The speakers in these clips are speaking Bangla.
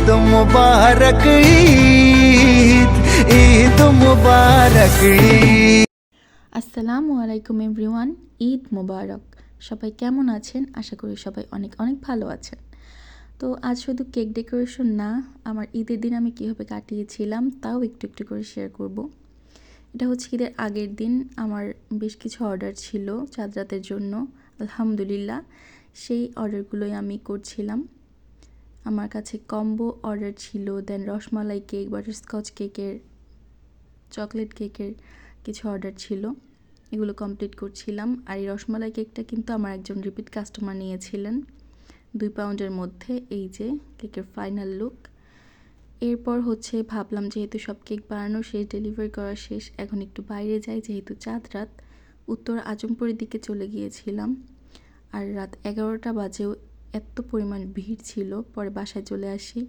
ঈদ মুবারক ঈদ, ঈদ মুবারক ঈদ। আসসালামু আলাইকুম এভরিওয়ান, ঈদ মোবারক। সবাই কেমন আছেন? আশা করি সবাই অনেক অনেক ভালো আছেন। তো আজ শুধু কেক ডেকোরেশন না, আমার ঈদের দিন আমি কীভাবে কাটিয়েছিলাম তাও একটু একটু করে শেয়ার করব। এটা হচ্ছে ঈদের আগের দিন আমার বেশ কিছু অর্ডার ছিল চাঁদ রাতের জন্য। আলহামদুলিল্লাহ সেই অর্ডারগুলোই আমি করছিলাম। আমার কাছে কম্বো অর্ডার ছিল, দেন রসমালাই কেক, বাটারস্কচ কেকের, চকলেট কেকের কিছু অর্ডার ছিল, এগুলো কমপ্লিট করছিলাম। আর এই রসমালাই কেকটা কিন্তু আমার একজন রিপিট কাস্টমার নিয়েছিলেন 2 পাউন্ডের মধ্যে। এই যে কেকের ফাইনাল লুক। এরপর হচ্ছে ভাবলাম যেহেতু সব কেক বানানো শেষ, ডেলিভারি করা শেষ, এখন একটু বাইরে যাই। যেহেতু চাঁদ রাত, উত্তর আজমপুরের দিকে চলে গিয়েছিলাম। আর রাত 11টা বাজেও এত পরিমাণ ভিড় ছিল, পরে বাসায় চলে আসি।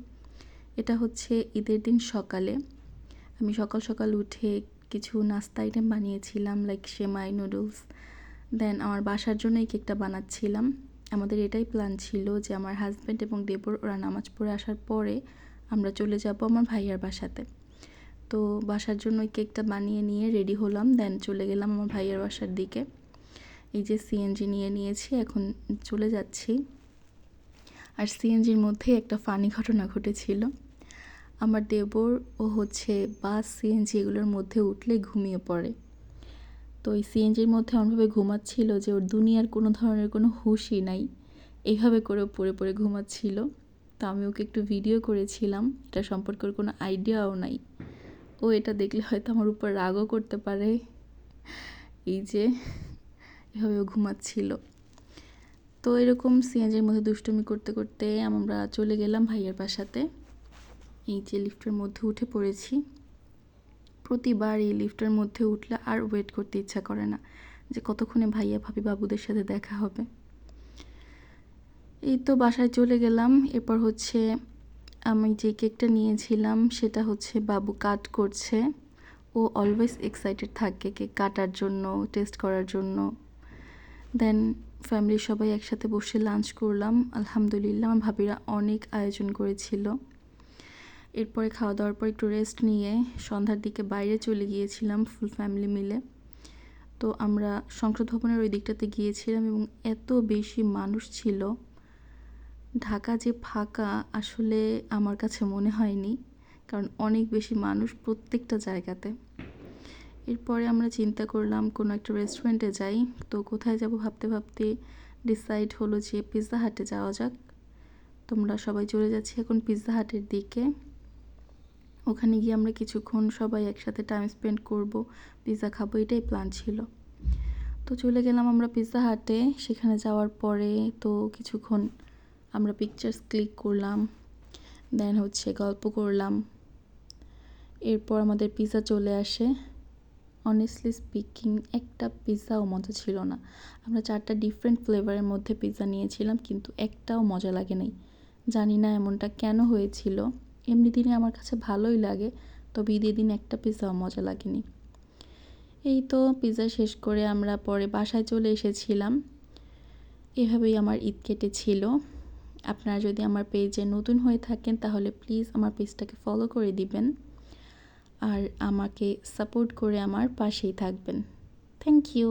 এটা হচ্ছে ঈদের দিন সকালে। আমি সকাল সকাল উঠে কিছু নাস্তা আইটেম বানিয়েছিলাম, লাইক সেমাই, নুডলস। দেন আমার বাসার জন্য এই কেকটা বানাচ্ছিলাম। আমাদের এটাই প্ল্যান ছিল যে আমার হাজব্যান্ড এবং দেবর ওরা নামাজ পড়ে আসার পরে আমরা চলে যাব আমার ভাইয়ার বাসাতে। তো বাসার জন্য এই কেকটা বানিয়ে নিয়ে রেডি হলাম, দেন চলে গেলাম আমার ভাইয়ার বাসার দিকে। এই যে সিএনজি নিয়ে নিয়েছি, এখন চলে যাচ্ছি। আর সিএনজির মধ্যে একটা ফানি ঘটনা ঘটেছিল। আমার দেবর ও হচ্ছে বাস, সিএনজি এগুলোর মধ্যে উঠলে ঘুমিয়ে পড়ে। তো এই সিএনজির মধ্যে এমনভাবে ঘুমাচ্ছিল যে ওর দুনিয়ার কোনো ধরনের কোনো হুঁশই নাই, এইভাবে করেও পড়ে পড়ে ঘুমাচ্ছিল। তো আমি ওকে একটু ভিডিও করেছিলাম, এটা সম্পর্কে ওর কোনো আইডিয়াও নাই। ও এটা দেখলে হয়তো আমার উপর রাগও করতে পারে। এই যে এভাবে ও ঘুমাচ্ছিল। তো এরকম সিএনজির মধ্যে দুষ্টুমি করতে করতে আমরা চলে গেলাম ভাইয়ার বাসাতে। এই যে লিফটের মধ্যে উঠে পড়েছি। প্রতিবার এই লিফটের মধ্যে উঠলে আর ওয়েট করতে ইচ্ছা করে না যে কতক্ষণে ভাইয়া ভাবি বাবুদের সাথে দেখা হবে। এই তো বাসায় চলে গেলাম। এরপর হচ্ছে আমি যে কেকটা নিয়েছিলাম সেটা হচ্ছে বাবু কাট করছে। ও অলওয়েজ এক্সাইটেড থাকে কেক কাটার জন্য, টেস্ট করার জন্য। দেন ফ্যামিলির সবাই একসাথে বসে লাঞ্চ করলাম। আলহামদুলিল্লাহ আমার ভাবিরা অনেক আয়োজন করেছিল। এরপরে খাওয়া দাওয়ার পর একটু রেস্ট নিয়ে সন্ধ্যার দিকে বাইরে চলে গিয়েছিলাম ফুল ফ্যামিলি মিলে। তো আমরা সংসদ ভবনের ওই দিকটাতে গিয়েছিলাম এবং এত বেশি মানুষ ছিল। ঢাকা যে ফাঁকা আসলে আমার কাছে মনে হয়নি, কারণ অনেক বেশি মানুষ প্রত্যেকটা জায়গাতে। এরপরে আমরা চিন্তা করলাম কোনো একটা রেস্টুরেন্টে যাই। তো কোথায় যাব ভাবতে ভাবতে ডিসাইড হলো যে পিৎজা হাটে যাওয়া যাক। তোমরা সবাই চলে যাচ্ছি এখন পিৎজা হাটের দিকে। ওখানে গিয়ে আমরা কিছুক্ষণ সবাই একসাথে টাইম স্পেন্ড করব, পিৎজা খাবো, এটাই প্ল্যান ছিল। তো চলে গেলাম আমরা পিৎজা হাটে। সেখানে যাওয়ার পরে তো কিছুক্ষণ আমরা পিকচার্স ক্লিক করলাম, দেন হচ্ছে গল্প করলাম। এরপর আমাদের পিৎজা চলে আসে। অনেস্টলি স্পিকিং একটা পিৎজাও মজা ছিল না। আমরা 4টা ডিফারেন্ট ফ্লেভারের মধ্যে পিৎজা নিয়েছিলাম, কিন্তু একটাও মজা লাগে নাই। জানি না এমনটা কেন হয়েছিল। এমনি দিনে আমার কাছে ভালোই লাগে, তবে ঈদের দিন একটা পিৎজাও মজা লাগেনি। এই তো পিৎজা শেষ করে আমরা পরে বাসায় চলে এসেছিলাম। এভাবেই আমার ঈদ কেটেছিল। আপনারা যদি আমার পেজে নতুন হয়ে থাকেন তাহলে প্লিজ আমার পেজটাকে ফলো করে দিবেন আর আমাকে সাপোর্ট করে আমার পাশেই থাকবেন। Thank you.